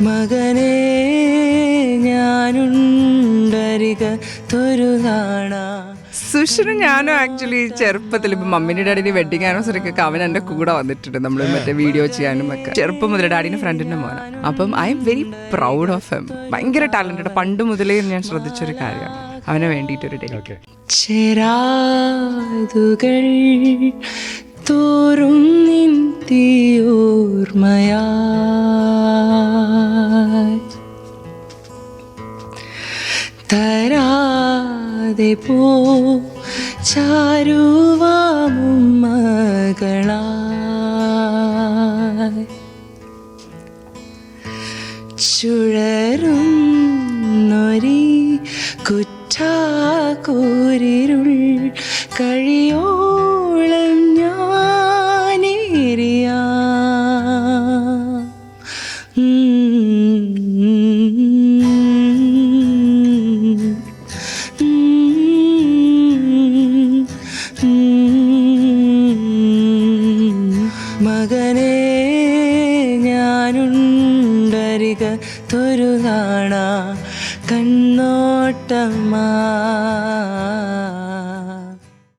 മകനേ ഞാനുണ്ടരികത്തൊരു നാണ. സുഷിനും ഞാനും ആക്ച്വലി ചെറുപ്പത്തിൽ ഇപ്പം മമ്മീൻ്റെ ഡാഡിൻ്റെ വെഡിങ് ആനിവേഴ്സറിക്കൊക്കെ അവൻ എൻ്റെ കൂടെ വന്നിട്ടുണ്ട്. നമ്മൾ മറ്റേ വീഡിയോ ചെയ്യാനും ഒക്കെ. ചെറുപ്പം മുതൽ ഡാഡിൻ്റെ ഫ്രണ്ടിൻ്റെ മോനാണ്. അപ്പം I am very proud of him. ഭയങ്കര ടാലൻറ്റഡ്. പണ്ട് മുതലേ ഞാൻ ശ്രദ്ധിച്ചൊരു കാര്യമാണ് അവനെ വേണ്ടിയിട്ടൊരു ഡേ. ചെരാതുകൾ തോറും നിൻ തീയോർമയായി തരാതെ പോ ചാരുവാമുമ്മകളായി ചുഴറുന്നൊരി കുറ്റാക്കൂരിരുൾ കഴിയോളം ഞാനേറിയാ മകനേ ഞാനുണ്ടരികത്തൊരു നാണ കണ്ണോട്ടമാ.